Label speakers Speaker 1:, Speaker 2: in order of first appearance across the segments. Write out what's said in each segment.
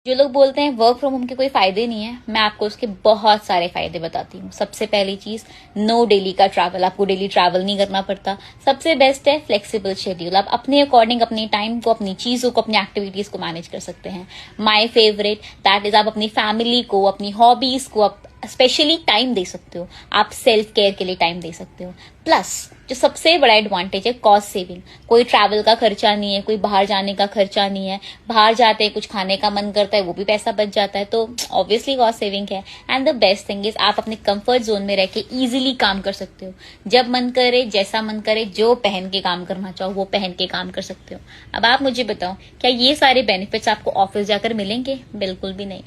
Speaker 1: जो लोग बोलते हैं वर्क फ्रॉम होम के कोई फायदे नहीं है, मैं आपको उसके बहुत सारे फायदे बताती हूँ। सबसे पहली चीज, नो डेली का ट्रैवल, आपको डेली ट्रैवल नहीं करना पड़ता। सबसे बेस्ट है फ्लेक्सिबल शेड्यूल, आप अपने अकॉर्डिंग अपनी टाइम को, अपनी चीजों को, अपनी एक्टिविटीज को मैनेज कर सकते हैं। माई फेवरेट दैट इज, आप अपनी फैमिली को, अपनी हॉबीज को आप स्पेशली टाइम दे सकते हो, आप सेल्फ केयर के लिए टाइम दे सकते हो। प्लस जो सबसे बड़ा एडवांटेज है, कॉस्ट सेविंग, कोई ट्रैवल का खर्चा नहीं है, कोई बाहर जाने का खर्चा नहीं है। बाहर जाते हैं, कुछ खाने का मन करता है, वो भी पैसा बच जाता है, तो ऑब्वियसली कॉस्ट सेविंग है। And the best thing is, आप अपने कंफर्ट जोन में रह के इजिली काम कर सकते हो। जब मन करे, जैसा मन करे, जो पहन के काम करना चाहो वो पहन के काम कर सकते हो। अब आप मुझे बताओ, क्या ये सारे बेनिफिट्स आपको ऑफिस जाकर मिलेंगे? बिल्कुल भी नहीं।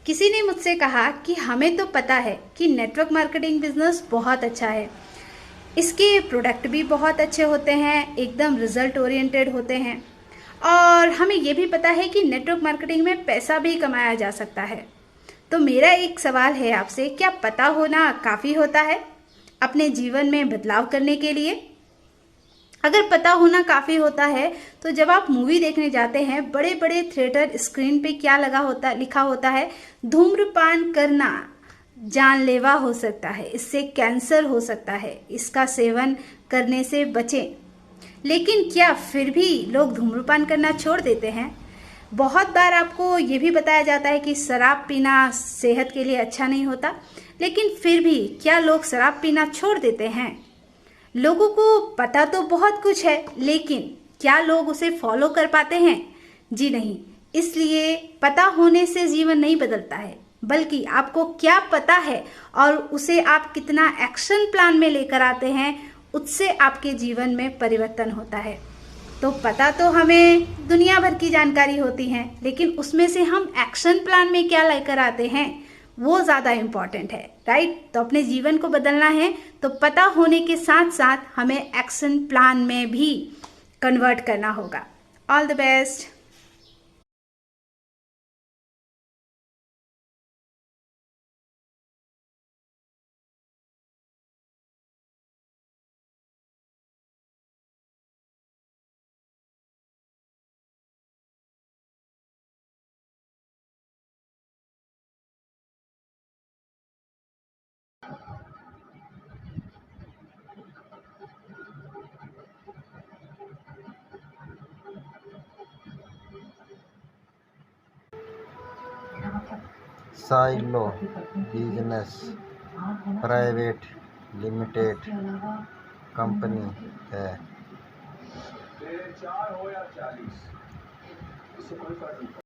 Speaker 2: किसी ने मुझसे कहा कि हमें तो पता है कि नेटवर्क मार्केटिंग बिजनेस बहुत अच्छा है, इसके प्रोडक्ट भी बहुत अच्छे होते हैं, एकदम रिजल्ट ओरिएंटेड होते हैं, और हमें ये भी पता है कि नेटवर्क मार्केटिंग में पैसा भी कमाया जा सकता है। तो मेरा एक सवाल है आपसे, क्या पता होना काफ़ी होता है अपने जीवन में बदलाव करने के लिए? अगर पता होना काफ़ी होता है तो जब आप मूवी देखने जाते हैं, बड़े बड़े थिएटर स्क्रीन पे क्या लिखा होता है, धूम्रपान करना जानलेवा हो सकता है, इससे कैंसर हो सकता है, इसका सेवन करने से बचें। लेकिन क्या फिर भी लोग धूम्रपान करना छोड़ देते हैं? बहुत बार आपको ये भी बताया जाता है कि शराब पीना सेहत के लिए अच्छा नहीं होता, लेकिन फिर भी क्या लोग शराब पीना छोड़ देते हैं? लोगों को पता तो बहुत कुछ है, लेकिन क्या लोग उसे फॉलो कर पाते हैं? जी नहीं। इसलिए पता होने से जीवन नहीं बदलता है, बल्कि आपको क्या पता है और उसे आप कितना एक्शन प्लान में लेकर आते हैं, उससे आपके जीवन में परिवर्तन होता है। तो पता तो हमें दुनिया भर की जानकारी होती है, लेकिन उसमें से हम एक्शन प्लान में क्या लेकर आते हैं, वो ज़्यादा इम्पॉर्टेंट है, राइट? तो अपने जीवन को बदलना है तो पता होने के साथ साथ हमें एक्शन प्लान में भी कन्वर्ट करना होगा। All the best.
Speaker 3: Silo business private limited company है।